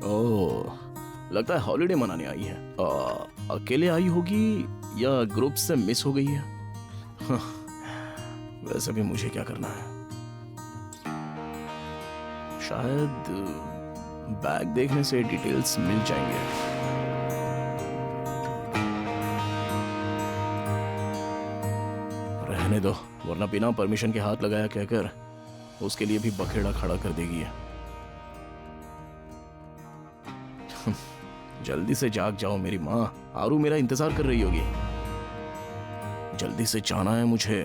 ओह, लगता है हॉलिडे मनाने आई है। अकेले आई होगी या ग्रुप से मिस हो गई है। हाँ, वैसे भी मुझे क्या करना है, शायद बैग देखने से डिटेल्स मिल जाएंगे। रहने दो, वरना बिना परमिशन के हाथ लगाया कहकर उसके लिए भी बखेड़ा खड़ा कर देगी। जल्दी से जाग जाओ मेरी माँ, आरू मेरा इंतजार कर रही होगी। जल्दी से जाना है मुझे।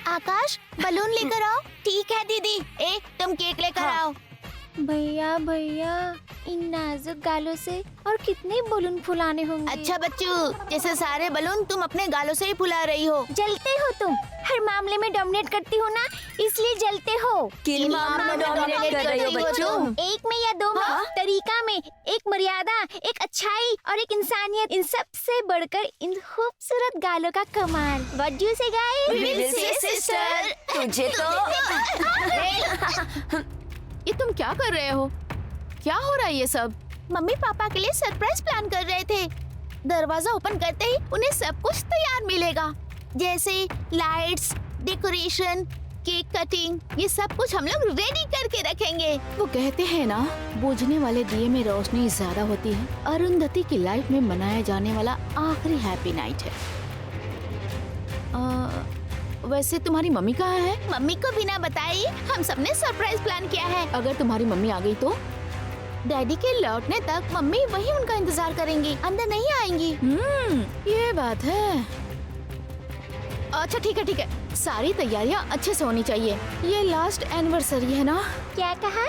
आकाश, बलून लेकर आओ। ठीक है दीदी। तुम केक लेकर आओ। भैया भैया, इन नाजुक गालों से और कितने बलून फुलाने होंगे। अच्छा बच्चू, जैसे सारे बलून तुम अपने गालों से ही फुला रही हो। जलते हो तुम, हर मामले में डोमिनेट करती हो ना, इसलिए जलते हो। किन मामले में डोमिनेट कर रही हो बच्चू? एक में या दो में, तरीका में, एक मर्यादा, एक अच्छाई और एक इंसानियत, इन सब से बढ़कर इन खूबसूरत गालों का कमाल। What do you say guys? Sister, तुझे तो ये तुम क्या कर रहे हो? क्या हो रहा है ये सब? मम्मी पापा के लिए सरप्राइज प्लान कर रहे थे। दरवाजा ओपन करते ही उन्हें सब कुछ तैयार मिलेगा, जैसे लाइट्स, डेकोरेशन, केक कटिंग, ये सब कुछ हम लोग रेडी करके रखेंगे। वो कहते हैं ना, बुझने वाले दिए में रोशनी ज्यादा होती है। अरुंधति की लाइफ में मनाया जाने वाला आखिरी हैप्पी नाइट है। वैसे तुम्हारी मम्मी कहाँ है? मम्मी को बिना बताए ही हम सबने सरप्राइज प्लान किया है। अगर तुम्हारी मम्मी आ गई तो? डैडी के लौटने तक मम्मी वहीं उनका इंतजार करेंगी, अंदर नहीं आएंगी। ये बात है। अच्छा ठीक है ठीक है, सारी तैयारियां अच्छे से होनी चाहिए। ये लास्ट एनिवर्सरी है ना? क्या कहा?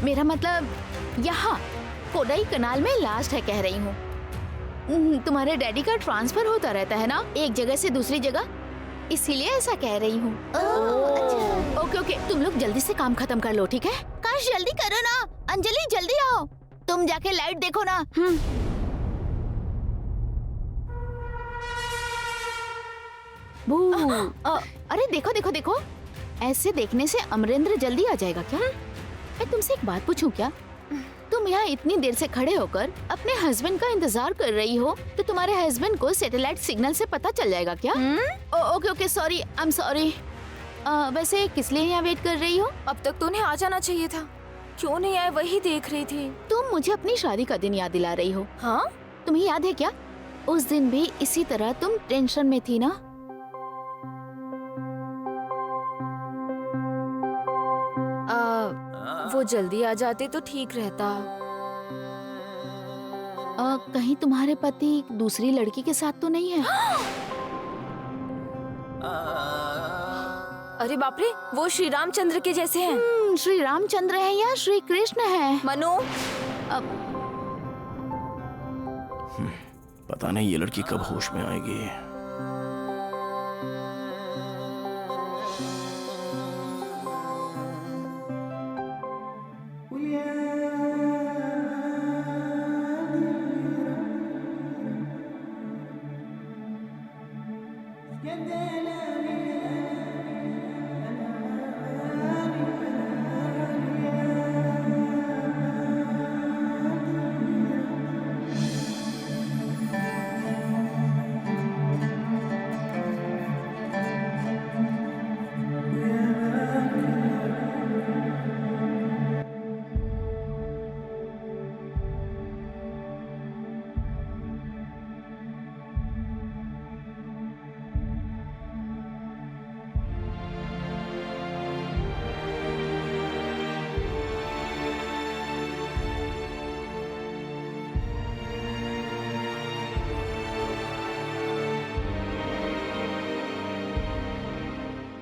मेरा मतलब यहाँ कोडाई कनाल में लास्ट है कह रही हूँ। तुम्हारे डैडी का ट्रांसफर होता रहता है ना, एक जगह से दूसरी जगह, इसीलिए ऐसा कह रही हूँ। ओके ओके, तुम लोग जल्दी से काम खत्म कर लो, ठीक है? काश जल्दी करो ना। अंजलि जल्दी आओ, तुम जाके लाइट देखो ना। अरे देखो देखो देखो, ऐसे देखने से अमरेंद्र जल्दी आ जाएगा क्या? मैं तुमसे एक बात पूछूं क्या? तुम यहाँ इतनी देर से खड़े होकर अपने हस्बैंड का इंतजार कर रही हो, तो तुम्हारे हस्बैंड को सैटेलाइट सिग्नल से पता चल जाएगा क्या? Okay okay, sorry, I am sorry. वैसे किस लिए यहाँ वेट कर रही हो? अब तक तो उन्हें आ जाना चाहिए था, क्यों नहीं आए वही देख रही थी। तुम मुझे अपनी शादी का दिन याद दिला रही हो। हाँ, तुम्हें याद है क्या, उस दिन भी इसी तरह तुम टेंशन में थी ना? वो जल्दी आ जाते तो ठीक रहता। कहीं तुम्हारे पति दूसरी लड़की के साथ तो नहीं है? अरे बाप रे, वो श्री रामचंद्र के जैसे हैं। श्री रामचंद्र है या श्री कृष्ण है? मनु, पता नहीं ये लड़की कब होश में आएगी।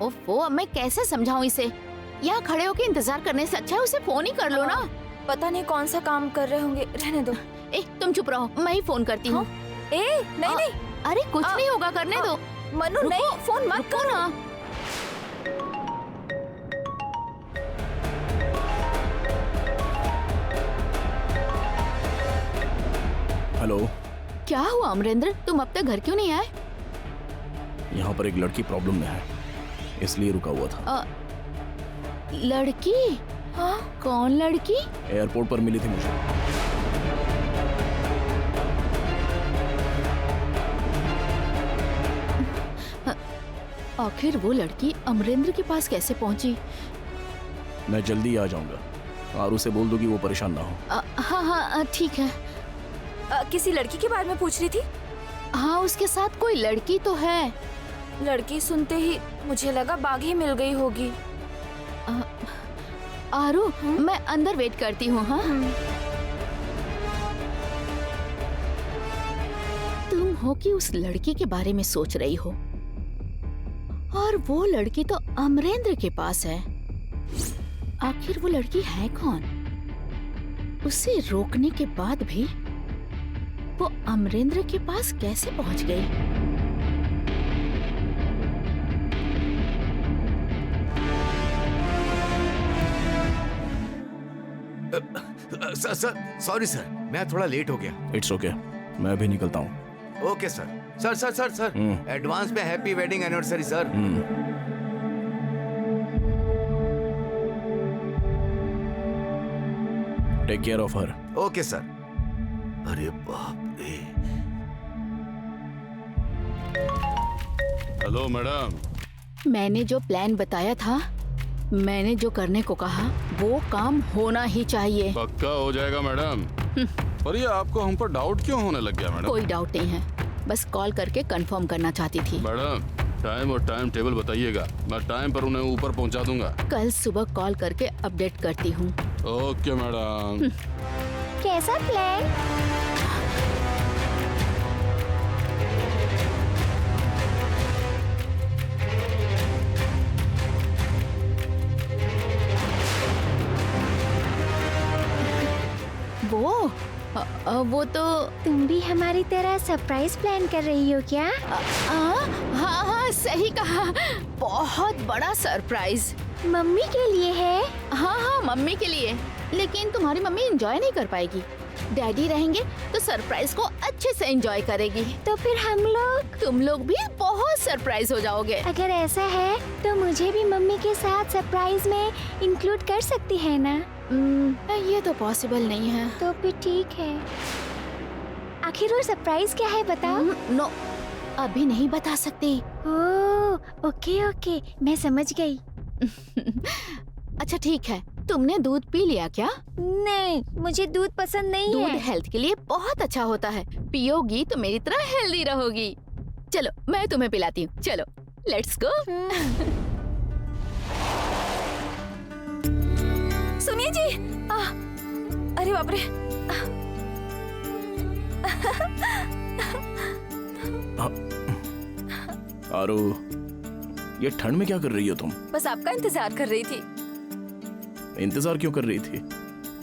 ओफो, अब मैं कैसे समझाऊं इसे? यहाँ खड़े होकर इंतजार करने से अच्छा है उसे फोन ही कर लो ना। पता नहीं कौन सा काम कर रहे होंगे, रहने दो। तुम चुप रहो, मैं ही फोन करती हूँ। नहीं नहीं, अरे कुछ नहीं होगा, करने दो। मनु नहीं, फोन मत करो ना। हेलो। क्या हुआ अमरेंद्र, तुम अब तक घर क्यों नहीं आए? यहाँ पर एक लड़की प्रॉब्लम में है, इसलिए रुका हुआ था। लड़की? हाँ, कौन लड़की? एयरपोर्ट पर मिली थी मुझे। आखिर वो लड़की अमरेंद्र के पास कैसे पहुंची? मैं जल्दी आ जाऊंगा, आरू से बोल दो कि वो परेशान ना हो। हाँ हाँ ठीक है। किसी लड़की के बारे में पूछ रही थी? हाँ, उसके साथ कोई लड़की तो है। लड़की सुनते ही मुझे लगा बाघ ही मिल गई होगी। आरू, मैं अंदर वेट करती हूँ। हाँ, तुम हो कि उस लड़की के बारे में सोच रही हो, और वो लड़की तो अमरेंद्र के पास है। आखिर वो लड़की है कौन? उसे रोकने के बाद भी वो अमरेंद्र के पास कैसे पहुंच गई? सर सॉरी सर, मैं थोड़ा लेट हो गया। इट्स ओके, मैं भी निकलता हूँ। Okay sir. Sir sir sir sir advance में happy wedding anniversary sir. Take care of her. Okay sir. अरे बाप रे। Hello madam. मैंने जो प्लान बताया था, मैंने जो करने को कहा, वो काम होना ही चाहिए। पक्का हो जाएगा मैडम। पर ये आपको हम पर डाउट क्यों होने लग गया मैडम? कोई डाउट नहीं है, बस कॉल करके कंफर्म करना चाहती थी। मैडम, टाइम और टाइम टेबल बताइएगा, मैं टाइम पर उन्हें ऊपर पहुंचा दूंगा। कल सुबह कॉल करके अपडेट करती हूँ। Okay madam. कैसा प्लान? वो तो तुम भी हमारी तरह सरप्राइज प्लान कर रही हो क्या? हाँ हाँ सही कहा, बहुत बड़ा सरप्राइज। मम्मी के लिए है? हाँ हाँ मम्मी के लिए, लेकिन तुम्हारी मम्मी एंजॉय नहीं कर पाएगी। डैडी रहेंगे तो सरप्राइज को अच्छे से एंजॉय करेगी। तो फिर हम लोग? तुम लोग भी बहुत सरप्राइज हो जाओगे। अगर ऐसा है तो मुझे भी मम्मी के साथ सरप्राइज में इंक्लूड कर सकती है ना? ये तो पॉसिबल नहीं है। तो फिर ठीक है। आखिर वो सरप्राइज क्या है बताओ? नो, अभी नहीं बता सकती। ओह ओके ओके, मैं समझ गई। अच्छा ठीक है, तुमने दूध पी लिया क्या? नहीं, मुझे दूध पसंद नहीं दूध है। हेल्थ के लिए बहुत अच्छा होता है, पियोगी तो मेरी तरह हेल्दी रहोगी। चलो मैं तुम्हें पिलाती हूँ, चलो लेट्स गो। सुनिए जी। अरे बाप रे। आरू, ये ठंड में क्या कर रही हो तुम? बस आपका इंतजार कर रही थी। इंतजार क्यों कर रही थी?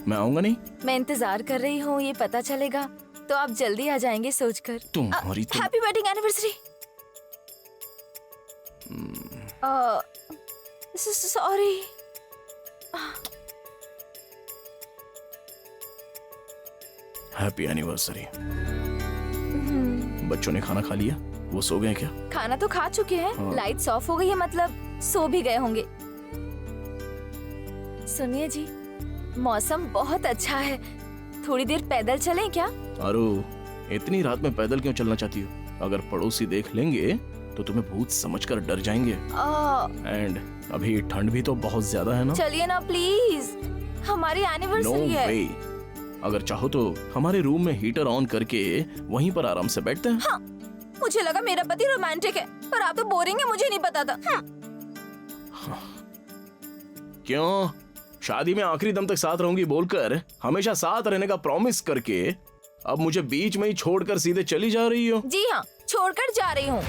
मैं आऊंगा नहीं? मैं इंतजार कर रही हूँ, ये पता चलेगा तो आप जल्दी आ जाएंगे सोचकर। तुम्हारी तो... happy wedding anniversary. Sorry. Happy anniversary. बच्चों ने खाना खा लिया? वो सो गए क्या? खाना तो खा चुके हैं। हाँ। लाइट्स ऑफ हो गई है, मतलब सो भी गए होंगे। सुनिए जी, मौसम बहुत अच्छा है, थोड़ी देर पैदल चलें क्या? आरू, इतनी रात में पैदल क्यों चलना चाहती हो? अगर पड़ोसी देख लेंगे तो तुम्हें भूत समझकर डर जाएंगे। एंड अभी ठंड भी तो बहुत ज्यादा है ना। चलिए ना प्लीज, हमारी नो एनिवर्सरी है। वे। अगर चाहो तो हमारे रूम में हीटर ऑन करके वहीं पर आराम से बैठते हैं। हाँ, मुझे लगा मेरा पति रोमांटिक है, पर आप तो बोरिंग है, मुझे नहीं पता था। क्यों? शादी में आखिरी दम तक साथ रहूंगी बोलकर हमेशा साथ रहने का प्रॉमिस करके अब मुझे बीच में ही छोड़कर सीधे चली जा रही हो। जी हाँ, छोड़कर जा रही हूँ।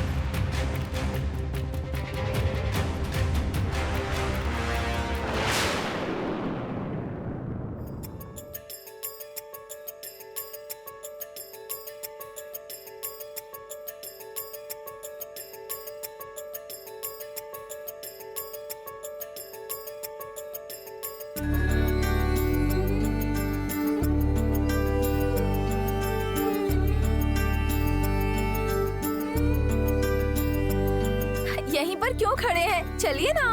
यहीं पर क्यों खड़े हैं? चलिए ना।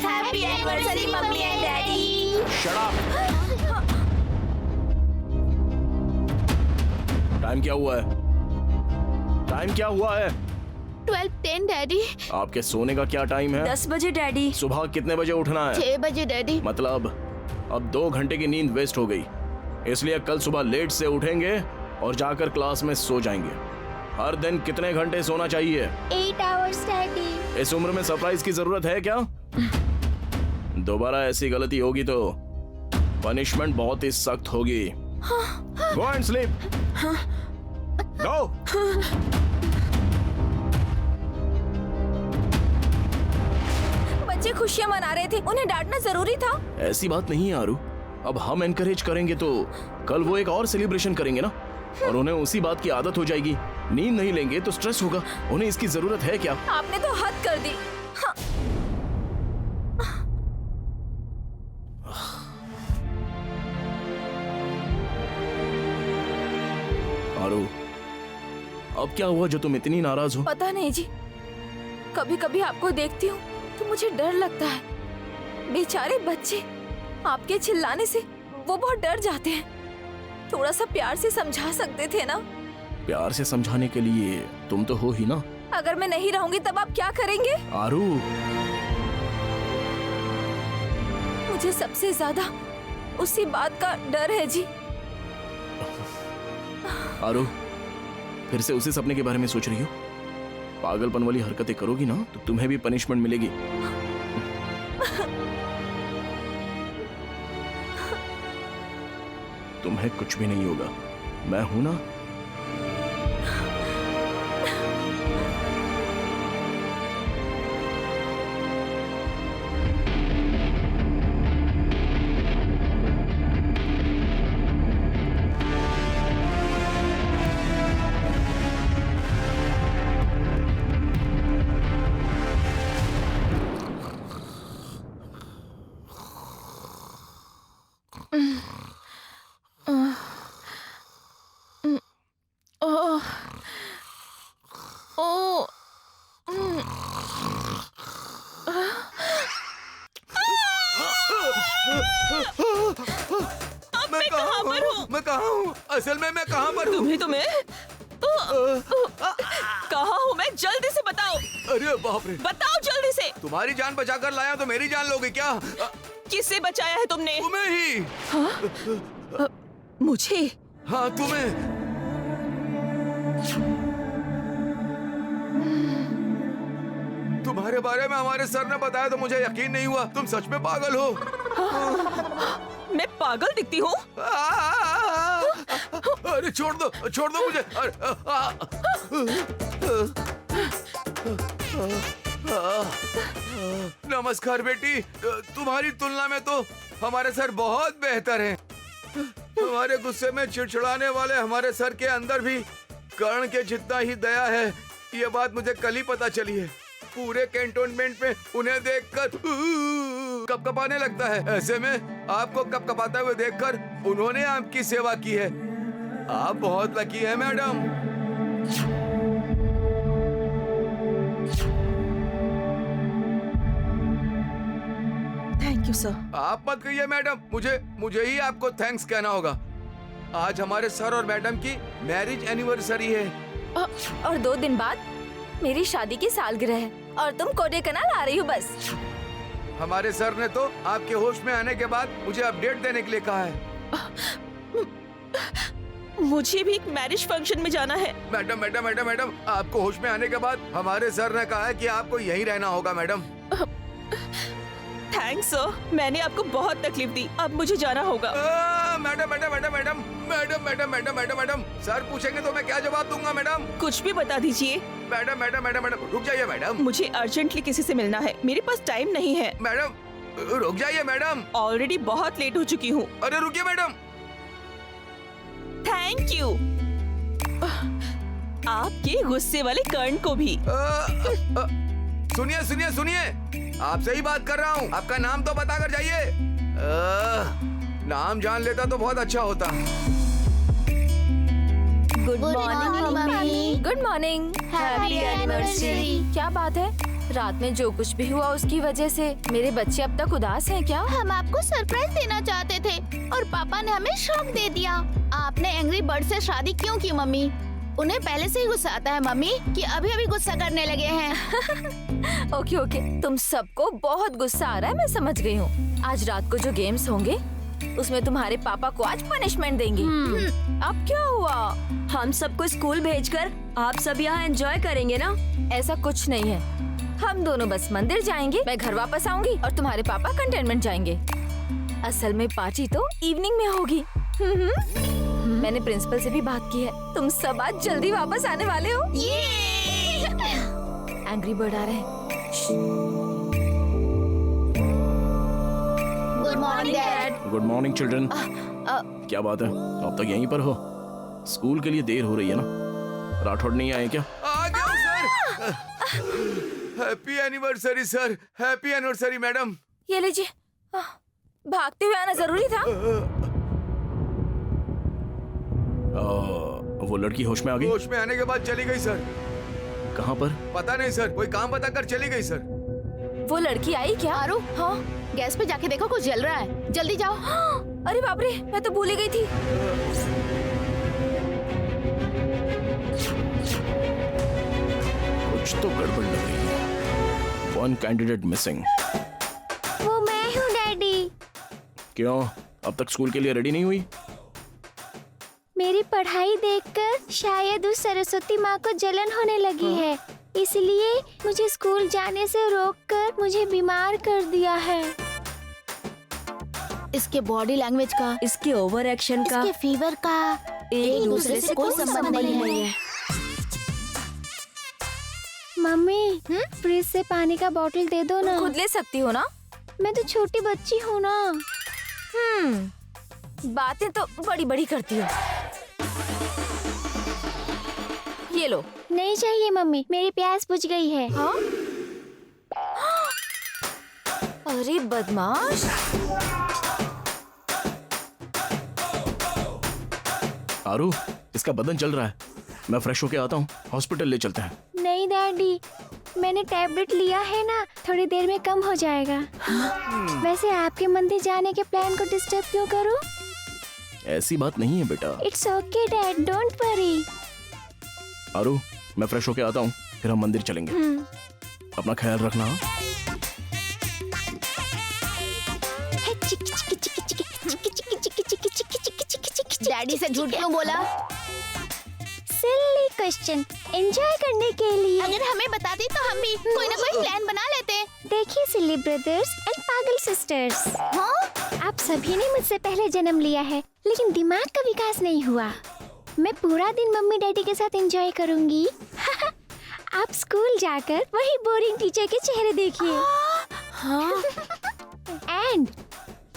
Happy anniversary mummy and daddy. Shut up. Time क्या हुआ है? टाइम क्या हुआ है? 12:10 डैडी। आपके सोने का क्या टाइम है? 10 बजे डैडी। सुबह कितने बजे उठना है? 6 बजे डैडी। मतलब अब 2 घंटे की नींद वेस्ट हो गई, इसलिए कल सुबह लेट से उठेंगे और जाकर क्लास में सो जाएंगे। हर दिन कितने घंटे सोना चाहिए? 8 hours डैडी। इस उम्र में सरप्राइज की जरूरत है क्या? दोबारा ऐसी गलती होगी तो पनिशमेंट बहुत ही सख्त होगी। Go and sleep. गो। बच्चे खुशियां मना रहे थे, उन्हें डांटना जरूरी था। ऐसी बात नहीं है आरू, अब हम एनकरेज करेंगे तो कल वो एक और सेलिब्रेशन करेंगे ना, और उन्हें उसी बात की आदत हो जाएगी। नींद नहीं लेंगे तो स्ट्रेस होगा, उन्हें इसकी जरूरत है क्या? आपने तो हद कर दी। हाँ। आरू, अब क्या हुआ जो तुम इतनी नाराज हो? पता नहीं जी, कभी कभी आपको देखती हूँ तो मुझे डर लगता है। बेचारे बच्चे, आपके चिल्लाने से वो बहुत डर जाते हैं। थोड़ा सा प्यार से समझा सकते थे ना? प्यार से समझाने के लिए तुम तो हो ही ना। अगर मैं नहीं रहूंगी तब आप क्या करेंगे? आरू, मुझे सबसे ज्यादा उसी बात का डर है जी। आरू, फिर से उसी सपने के बारे में सोच रही हो? पागलपन वाली हरकतें करोगी ना तो तुम्हें भी पनिशमेंट मिलेगी। तुम्हें कुछ भी नहीं होगा, मैं हूं ना। मैं कहाँ हूँ? असल में मैं कहाँ पर हूँ? तुम्हें कहाँ हूँ मैं? जल्दी से बताओ। अरे बाप रे! बताओ जल्दी से। तुम्हारी जान बचाकर लाया तो मेरी जान लोगे क्या? किससे बचाया है तुमने? तुम्हें ही। मुझे? हाँ, तुम्हें। तुम्हारे बारे में हमारे सर ने बताया तो मुझे यकीन नहीं हुआ। तुम सच में पागल हो। मैं पागल दिखती हूँ? अरे छोड़ दो मुझे। नमस्कार बेटी। तुम्हारी तुलना में तो हमारे सर बहुत बेहतर हैं। हमारे गुस्से में चिड़चिड़ाने वाले हमारे सर के अंदर भी कर्ण के जितना ही दया है। ये बात मुझे कल ही पता चली है। पूरे कैंटोनमेंट में उन्हें देखकर कपकपाने लगता है। ऐसे में आपको कपकपाते हुए देखकर उन्होंने आपकी सेवा की है। आप बहुत लकी हैं मैडम। Thank you sir. आप मत कहिए मैडम, मुझे ही आपको थैंक्स कहना होगा। आज हमारे सर और मैडम की मैरिज एनिवर्सरी है। और 2 दिन बाद मेरी शादी की सालगिरह है और तुम कोडेकनाल आ रही हो बस। हमारे सर ने तो आपके होश में आने के बाद मुझे अपडेट देने के लिए कहा है। मुझे भी एक मैरिज फंक्शन में जाना है। मैडम, आपको होश में आने के बाद हमारे सर ने कहा है कि आपको यहीं रहना होगा मैडम। थैंक्स सर, मैंने आपको बहुत तकलीफ दी, अब मुझे जाना होगा। मैडम, सर पूछेंगे तो मैं क्या जवाब दूंगा मैडम? कुछ भी बता दीजिए। मैडम, रुक जाइए मैडम। मुझे अर्जेंटली किसी से मिलना है, मेरे पास टाइम नहीं है। रुक जाइए मैडम। ऑलरेडी बहुत लेट हो चुकी हूँ। अरे रुकिए मैडम। Thank you. आपके गुस्से वाले कर्ण को भी। सुनिए सुनिए सुनिए, आपसे ही बात कर रहा हूँ। आपका नाम तो बताकर जाइए। नाम जान लेता तो बहुत अच्छा होता। Good morning, mummy. Good morning. Happy anniversary। क्या बात है, रात में जो कुछ भी हुआ उसकी वजह से मेरे बच्चे अब तक उदास हैं क्या? हम आपको सरप्राइज देना चाहते थे और पापा ने हमें शॉक दे दिया। आपने एंग्री बर्ड से शादी क्यों की मम्मी? उन्हें पहले से ही गुस्सा आता है मम्मी कि अभी अभी गुस्सा करने लगे हैं। ओके ओके, तुम सबको बहुत गुस्सा आ रहा है, मैं समझ गई हूँ। आज रात को जो गेम्स होंगे उसमें तुम्हारे पापा को आज पनिशमेंट देंगे। अब क्या हुआ? हम सबको स्कूल भेजकर आप सब यहाँ एंजॉय करेंगे ना? ऐसा कुछ नहीं है, हम दोनों बस मंदिर जाएंगे, मैं घर वापस आऊंगी और तुम्हारे पापा कंटेनमेंट जाएंगे। असल में पार्टी तो इवनिंग में होगी। मैंने प्रिंसिपल से भी बात की है, तुम सब आज जल्दी वापस आने वाले हो। एंग्री बर्ड आ रहे हैं। Good morning dad. Good morning children. क्या बात है, अब तक यहीं पर हो? स्कूल के लिए देर हो रही है ना? राठौड़ नहीं आए क्या? आ गया sir. Happy anniversary sir. Happy anniversary madam. ये लीजिए। भागते हुए आना जरूरी था। वो लड़की होश में आ गई? होश में आने के बाद चली गई सर। कहाँ पर? पता नहीं सर, कोई काम बताकर चली गई सर। वो लड़की आई क्या? आरू, हाँ। गैस पे जाके देखो कुछ जल रहा है, जल्दी जाओ। अरे बाप रे, मैं तो भूल ही गई थी। कुछ तो गड़बड़ लग रही है। One candidate missing. वो मैं हूँ डैडी। क्यों, अब तक स्कूल के लिए रेडी नहीं हुई? मेरी पढ़ाई देखकर शायद उस सरस्वती माँ को जलन होने लगी है, इसलिए मुझे स्कूल जाने से रोककर मुझे बीमार कर दिया है। इसके बॉडी लैंग्वेज का, इसके ओवर एक्शन का इसके फीवर का एक दूसरे से कोई संबंध नहीं है। मम्मी, फ्रिज से पानी का बोतल दे दो ना। खुद ले सकती हो ना? मैं तो छोटी बच्ची हूँ ना। बातें तो बड़ी बड़ी करती हो। ये लो। नहीं चाहिए मम्मी, मेरी प्यास बुझ गई है। हाँ? अरे बदमाश। आरू, इसका बदन चल रहा है, मैं फ्रेश होके आता हूँ, हॉस्पिटल ले चलते हैं। नहीं डैडी, मैंने टैबलेट लिया है ना, थोड़ी देर में कम हो जाएगा। वैसे आपके मंदिर जाने के प्लान को डिस्टर्ब क्यों करूं? ऐसी बात नहीं है बेटा। It's okay dad, don't worry. Aaru, मैं फ्रेश होके आता हूँ, फिर हम मंदिर चलेंगे। अपना ख्याल रखना। डैडी से झूठ क्यों बोला? सिली क्वेश्चन, एंजॉय करने के लिए। अगर हमें बताती तो हम भी कोई ना कोई प्लान बना लेते। देखिए सिली ब्रदर्स एंड पागल सिस्टर्स, हाँ? आप सभी ने मुझसे पहले जन्म लिया है, लेकिन दिमाग का विकास नहीं हुआ। मैं पूरा दिन मम्मी डैडी के साथ एंजॉय करूंगी। आप स्कूल जाकर वही बोरिंग टीचर के चेहरे देखिए। एंड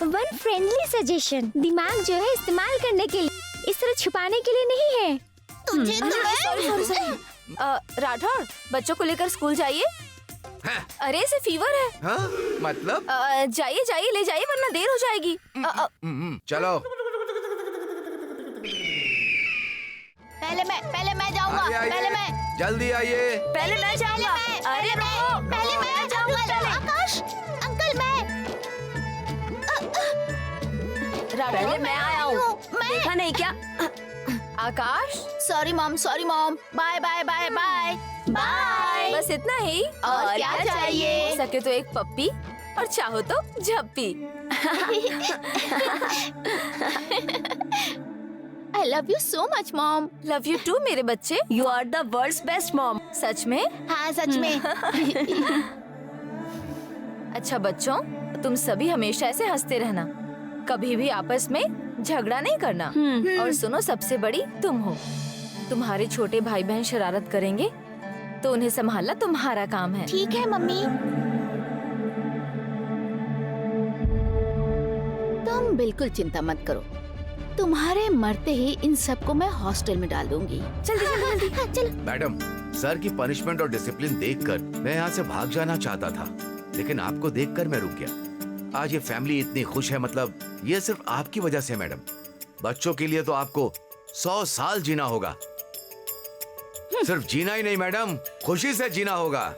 वन फ्रेंडली सजेशन, दिमाग जो है इस्तेमाल करने के लिए, इस तरह छुपाने के लिए नहीं है। तुझे तो राठौड़, बच्चों को लेकर स्कूल जाइए। अरे इसे फीवर है। हाँ? मतलब? जाइए जाइए, ले जाइए वरना देर हो जाएगी। चलो। पहले मैं जाऊंगा। आइए, आइए। पहले मैं जल्दी आइए। पहले मैं जाऊंगा। अरे रुको। पहले मैं जाऊंगा। आकाश, अंकल मैं पहले मैं आया हूँ, देखा नहीं क्या? Akash, sorry mom, bye bye bye bye bye. बस इतना ही? और क्या चाहिए? हो सके तो एक पप्पी और चाहो तो झप्पी। I love you so much mom. Love you too मेरे बच्चे। You are the world's best mom. सच में? हाँ सच में। अच्छा बच्चों, तुम सभी हमेशा ऐसे हंसते रहना, कभी भी आपस में झगड़ा नहीं करना। और सुनो, सबसे बड़ी तुम हो। तुम्हारे छोटे भाई बहन शरारत करेंगे तो उन्हें संभालना तुम्हारा काम है। ठीक है मम्मी। तुम बिल्कुल चिंता मत करो, तुम्हारे मरते ही इन सबको मैं हॉस्टल में डाल दूंगी। जल्दी जल्दी जल्दी। चलो। मैडम, सर की पनिशमेंट और डिसिप्लिन देखकर मैं यहाँ से भाग जाना चाहता था, लेकिन आपको देखकर मैं रुक गया। आज ये फैमिली इतनी खुश है, मतलब ये सिर्फ आपकी वजह से मैडम। बच्चों के लिए तो आपको 100 साल जीना होगा। सिर्फ जीना ही नहीं मैडम, खुशी से जीना होगा।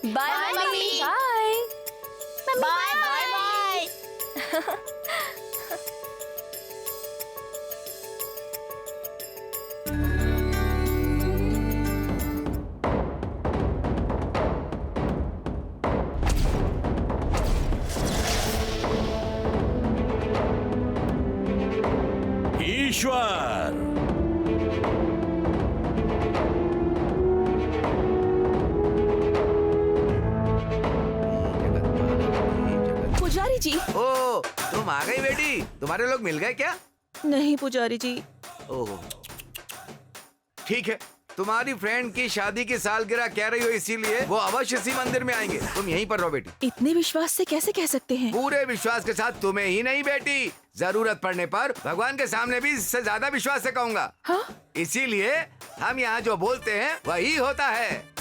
Bye mummy. Bye bye bye bye. ईश्वर, पुजारी जी। ओ, तुम आ गई बेटी। तुम्हारे लोग मिल गए क्या? नहीं पुजारी जी। ओह, ठीक है। तुम्हारी फ्रेंड की शादी की सालगिरह कह रही हो, इसीलिए वो अवश्य इसी मंदिर में आएंगे। तुम यहीं पर रहो बेटी। इतने विश्वास से कैसे कह सकते हैं? पूरे विश्वास के साथ तुम्हें ही नहीं बेटी, जरूरत पड़ने पर भगवान के सामने भी इससे ज्यादा विश्वास से कहूंगा। हाँ? इसीलिए हम यहाँ जो बोलते हैं वही होता है।